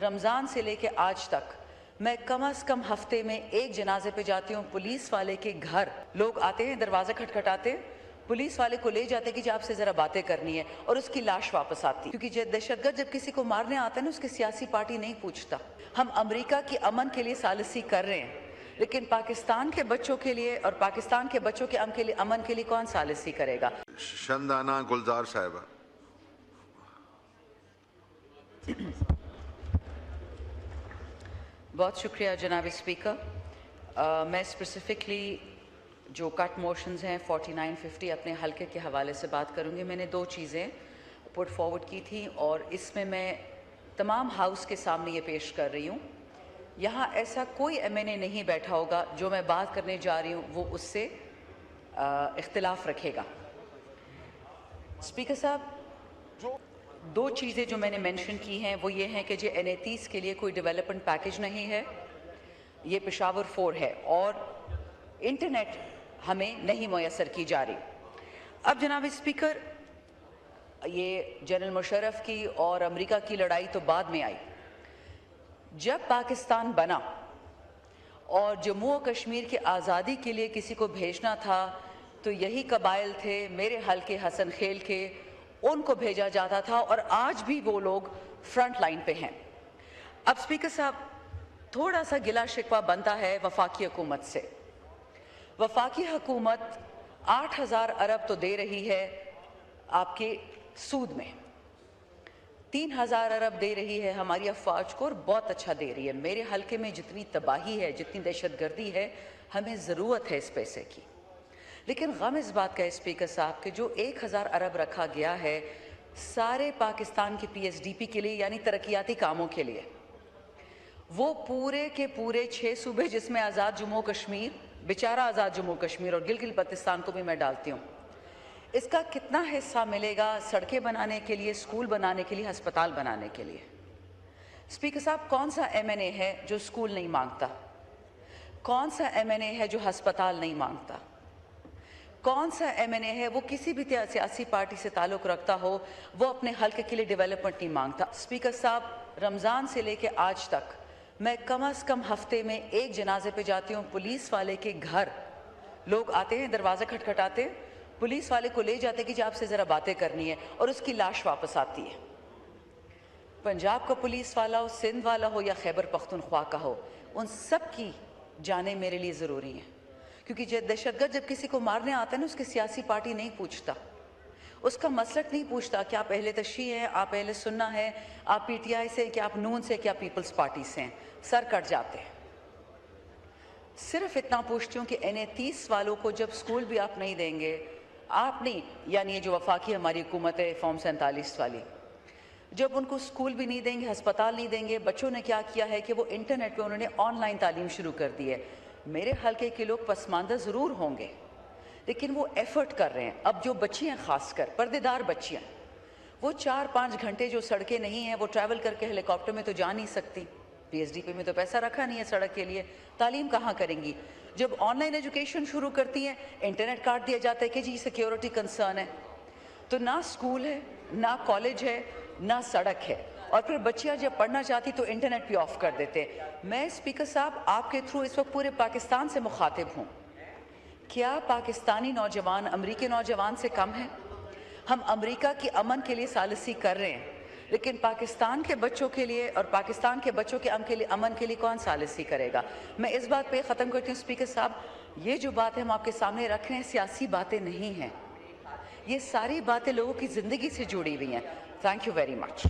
رمضان سے لے کے آج تک میں کم از کم ہفتے میں ایک جنازے پہ جاتی ہوں. پولیس والے کے گھر لوگ آتے ہیں, دروازہ کھٹکھٹاتے, پولیس والے کو لے جاتے کہ جی آپ سے ذرا باتیں کرنی ہے, اور اس کی لاش واپس آتی. کیونکہ دہشت گرد جب کسی کو مارنے آتا ہے نا, اس کی سیاسی پارٹی نہیں پوچھتا. ہم امریکہ کی امن کے لیے ثالثی کر رہے ہیں, لیکن پاکستان کے بچوں کے لیے اور پاکستان کے بچوں کے امن کے لیے کون ثالثی کرے گا؟ شندانہ گلزار صاحبہ. بہت شکریہ جناب اسپیکر. میں اسپیسیفکلی جو کٹ موشنز ہیں 4950 اپنے حلقے کے حوالے سے بات کروں گی. میں نے 2 چیزیں پٹ فارورڈ کی تھیں اور اس میں تمام ہاؤس کے سامنے یہ پیش کر رہی ہوں. یہاں ایسا کوئی ایم این اے نہیں بیٹھا ہوگا جو میں بات کرنے جا رہی ہوں وہ اس سے اختلاف رکھے گا. اسپیکر صاحب, 2 چیزیں جو میں نے مینشن کی ہیں وہ یہ ہیں کہ جو N30 کے لیے کوئی ڈیولپمنٹ پیکج نہیں ہے, یہ پشاور 4 ہے, اور انٹرنیٹ ہمیں نہیں میسر کی جا رہی. اب جناب اسپیکر, یہ جنرل مشرف کی اور امریکہ کی لڑائی تو بعد میں آئی. جب پاکستان بنا اور جموں و کشمیر کی آزادی کے لیے کسی کو بھیجنا تھا تو یہی قبائل تھے میرے حلقے حسن خیل کے, ان کو بھیجا جاتا تھا, اور آج بھی وہ لوگ فرنٹ لائن پہ ہیں. اب اسپیکر صاحب, تھوڑا سا گلا شکوہ بنتا ہے وفاقی حکومت سے. وفاقی حکومت 8,000 ارب تو دے رہی ہے آپ کے سود میں, 3,000 ارب دے رہی ہے ہماری افواج کو, اور بہت اچھا دے رہی ہے. میرے حلقے میں جتنی تباہی ہے, جتنی دہشت گردی ہے, ہمیں ضرورت ہے اس پیسے کی. لیکن غم اس بات کا ہے اسپیکر صاحب کہ جو 1,000 ارب رکھا گیا ہے سارے پاکستان کی PSDP کے لیے, یعنی ترقیاتی کاموں کے لیے, وہ پورے کے پورے 6 صوبے جس میں آزاد جموں کشمیر, بیچارہ آزاد جموں کشمیر اور گلگت بلتستان کو بھی میں ڈالتی ہوں, اس کا کتنا حصہ ملے گا سڑکیں بنانے کے لیے, اسکول بنانے کے لیے, ہسپتال بنانے کے لیے؟ اسپیکر صاحب, کون سا ایم این اے ہے جو اسکول نہیں مانگتا؟ کون سا ایم این اے ہے جو ہسپتال نہیں مانگتا؟ کون سا ایم این اے ہے وہ کسی بھی سیاسی پارٹی سے تعلق رکھتا ہو وہ اپنے حلقے کے لیے ڈیولپمنٹ نہیں مانگتا؟ اسپیکر صاحب, رمضان سے لے کے آج تک میں کم از کم ہفتے میں ایک جنازے پہ جاتی ہوں. پولیس والے کے گھر لوگ آتے ہیں, دروازہ کھٹکھٹاتے, پولیس والے کو لے جاتے کہ جی آپ سے ذرا باتیں کرنی ہے, اور اس کی لاش واپس آتی ہے. پنجاب کا پولیس والا ہو, سندھ والا ہو, یا خیبر پختونخوا کا ہو, ان سب کی جانیں میرے لیے ضروری ہیں. کیونکہ دہشت گرد جب کسی کو مارنے آتا ہے نا, اس کی سیاسی پارٹی نہیں پوچھتا, اس کا مسلک نہیں پوچھتا کہ آپ اہل تشیع ہیں, آپ اہل سنہ ہیں, آپ PTI سے ہیں, کہ آپ نون سے, کہ آپ پیپلز پارٹی سے ہیں. سر کٹ جاتے ہیں. صرف اتنا پوچھتی ہوں کہ N30 والوں کو جب سکول بھی آپ نہیں دیں گے, آپ نہیں, یعنی یہ جو وفاقی ہماری حکومت ہے فارم 47 والی, جب ان کو سکول بھی نہیں دیں گے, ہسپتال نہیں دیں گے, بچوں نے کیا کیا ہے کہ وہ انٹرنیٹ پہ انہوں نے آن لائن تعلیم شروع کر دی ہے. میرے حلقے کے لوگ پسماندہ ضرور ہوں گے, لیکن وہ ایفرٹ کر رہے ہیں. اب جو بچیاں, خاص کر پردے دار بچیاں, وہ 4-5 گھنٹے جو سڑکیں نہیں ہیں, وہ ٹریول کر کے ہیلی کاپٹر میں تو جا نہیں سکتی, PSDP میں تو پیسہ رکھا نہیں ہے سڑک کے لیے, تعلیم کہاں کریں گی؟ جب آن لائن ایجوکیشن شروع کرتی ہیں, انٹرنیٹ کاٹ دیا جاتا ہے کہ جی سیکیورٹی کنسرن ہے. تو نہ سکول ہے, نہ کالج ہے, نہ سڑک ہے, اور پھر بچیاں جب پڑھنا چاہتی تو انٹرنیٹ بھی آف کر دیتے. میں اسپیکر صاحب آپ کے تھرو اس وقت پورے پاکستان سے مخاطب ہوں, کیا پاکستانی نوجوان امریکی نوجوان سے کم ہیں؟ ہم امریکہ کی امن کے لیے ثالثی کر رہے ہیں, لیکن پاکستان کے بچوں کے لیے اور پاکستان کے بچوں کے امن کے لیے کون ثالثی کرے گا؟ میں اس بات پہ ختم کرتی ہوں اسپیکر صاحب, یہ جو بات ہے ہم آپ کے سامنے رکھ رہے ہیں سیاسی باتیں نہیں ہیں, یہ ساری باتیں لوگوں کی زندگی سے جڑی ہوئی ہیں. Thank you very much.